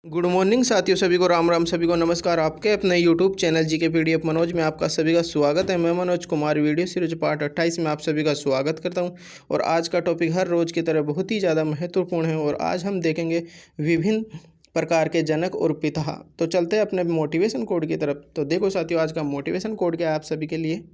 Good morning साथियों, सभी को राम राम, सभी को नमस्कार। आपके अपने यूट्यूब चैनल जी के पीडीएफ मनोज में आपका सभी का स्वागत है। मैं Manoj Kumar video series part 28 में आप सभी का स्वागत करता हूं। और आज का टॉपिक हर रोज़ की तरह बहुत ही ज़्यादा महत्वपूर्ण है और आज हम देखेंगे विभिन्न प्रकार के जनक और पिता। तो चलते हैं अपने मोटिवेशन कोड की तरफ। तो देखो साथियों, आज का मोटिवेशन कोड क्या है आप सभी के लिए।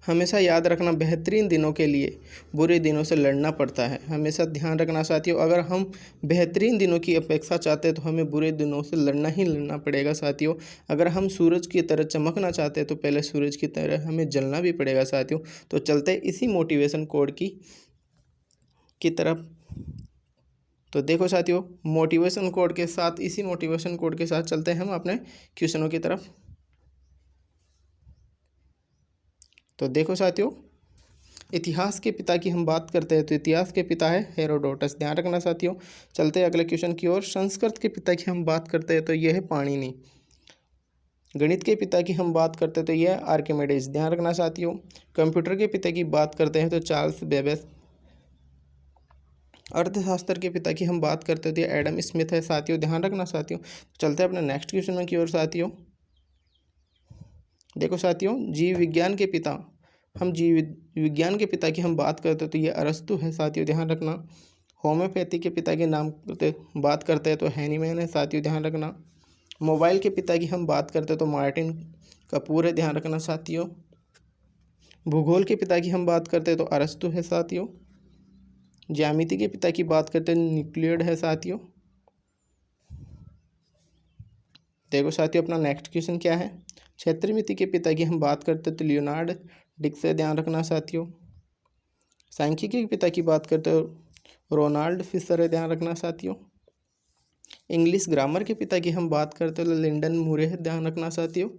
हमेशा याद रखना, बेहतरीन दिनों के लिए बुरे दिनों से लड़ना पड़ता है। हमेशा ध्यान रखना साथियों, अगर हम बेहतरीन दिनों की अपेक्षा चाहते हैं तो हमें बुरे दिनों से लड़ना पड़ेगा साथियों। अगर हम सूरज की तरह चमकना चाहते हैं तो पहले सूरज की तरह हमें जलना भी पड़ेगा साथियों। तो चलते इसी मोटिवेशन कोड की तरफ। तो देखो साथियों, मोटिवेशन कोड के साथ, इसी मोटिवेशन कोड के साथ चलते हैं हम अपने क्वेश्चनों की तरफ। तो देखो साथियों, इतिहास के पिता की हम बात करते हैं तो इतिहास के पिता है हेरोडोटस। ध्यान रखना साथियों। चलते हैं अगले क्वेश्चन की ओर। संस्कृत के पिता की हम बात करते हैं तो यह है पाणिनि। गणित के पिता की हम बात करते हैं तो यह है आर्किमिडीज। ध्यान रखना साथियों। कंप्यूटर के पिता की बात करते हैं तो चार्ल्स बेबेज। अर्थशास्त्र के पिता की हम बात करते हैं तो यह एडम स्मिथ है साथियों। ध्यान रखना साथियों। चलते हैं अपने नेक्स्ट क्वेश्चन की ओर साथियों। देखो साथियों, जीव विज्ञान के पिता, हम जीव विज्ञान के पिता की हम बात करते हैं तो ये अरस्तु है साथियों। ध्यान रखना। होम्योपैथी के पिता के नाम बात करते हैं तो हैनीमैन है साथियों। ध्यान रखना। मोबाइल के पिता की हम बात करते हैं तो मार्टिन कपूर है। ध्यान रखना साथियों। भूगोल के पिता की हम बात करते हैं तो अरस्तु है साथियों। ज्यामिति के पिता की बात करते हैं न्यूक्लियड है साथियों। देखो साथियों, अपना नेक्स्ट क्वेश्चन क्या है। क्षेत्रमिति के पिता की हम बात करते हैं तो लियोनार्ड डिक्स से। ध्यान रखना साथियों। सांख्यिकी के पिता की बात करते हो रोनाल्ड फिशर है। ध्यान रखना साथियों। इंग्लिश ग्रामर के पिता की हम बात करते हो लिंडन मूरे है। ध्यान रखना साथियों।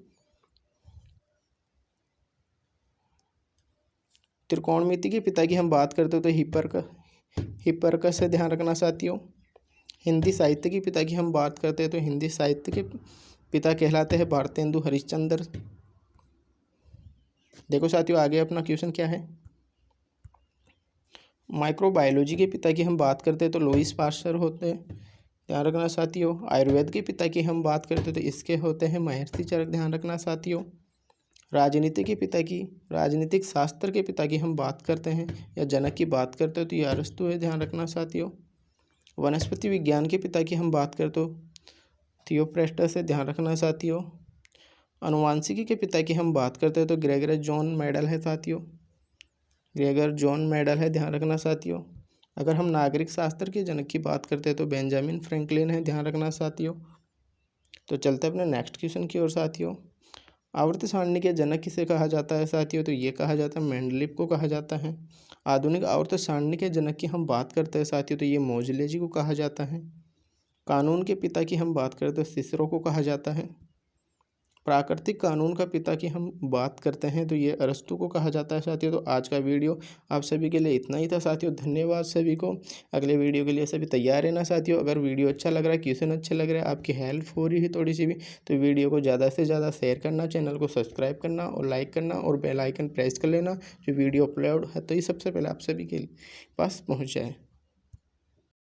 त्रिकोणमिति के पिता की हम बात करते हो तो हिपरकस है। ध्यान रखना साथियों। हिंदी साहित्य के पिता की हम बात करते हैं तो हिंदी साहित्य के पिता कहलाते हैं भारतेंदु हरिश्चंद्र। देखो साथियों, आगे अपना क्वेश्चन क्या है। माइक्रोबायोलॉजी के पिता की हम बात करते हैं तो लुईस पास्चर होते हैं। ध्यान रखना साथियों। आयुर्वेद के पिता की हम बात करते हैं तो इसके होते हैं महर्षि चरक। ध्यान रखना साथियों। राजनीति के पिता की, राजनीतिक शास्त्र के पिता की हम बात करते हैं या जनक की बात करते हैं तो ये अरस्तु है। ध्यान रखना साथियों। वनस्पति विज्ञान के पिता की हम बात करते हो थियोप्रेस्टस है। ध्यान रखना साथियों। अनुवांशिकी के पिता की हम बात करते हैं तो ग्रेगर जॉन मेडल है साथियों। ग्रेगर जॉन मेडल है। ध्यान रखना साथियों। अगर हम नागरिक शास्त्र के जनक की बात करते हैं तो बेंजामिन फ्रैंकलिन है। ध्यान रखना साथियों। तो चलते अपने नेक्स्ट क्वेश्चन की ओर साथियों। आवर्त सारणी के जनक किसे कहा जाता है साथियों, तो ये कहा जाता है मेंडलीव को कहा जाता है। आधुनिक आवर्त सारणी के जनक की हम बात करते हैं साथियों तो ये मोजले जी को कहा जाता है। कानून के पिता की हम बात करते हैं तो सिसरो को कहा जाता है। प्राकृतिक कानून का पिता की हम बात करते हैं तो ये अरस्तु को कहा जाता है साथियों। तो आज का वीडियो आप सभी के लिए इतना ही था साथियों। धन्यवाद सभी को। अगले वीडियो के लिए सभी तैयार रहना साथियों। अगर वीडियो अच्छा लग रहा है, क्वेश्चन अच्छे लग रहे हैं, आपकी हेल्प हो रही है थोड़ी सी भी, तो वीडियो को ज़्यादा से ज़्यादा शेयर करना, चैनल को सब्सक्राइब करना और लाइक करना और बेल आइकन प्रेस कर लेना, जो वीडियो अपलोड है तो ये सबसे पहले आप सभी के पास पहुँच जाए।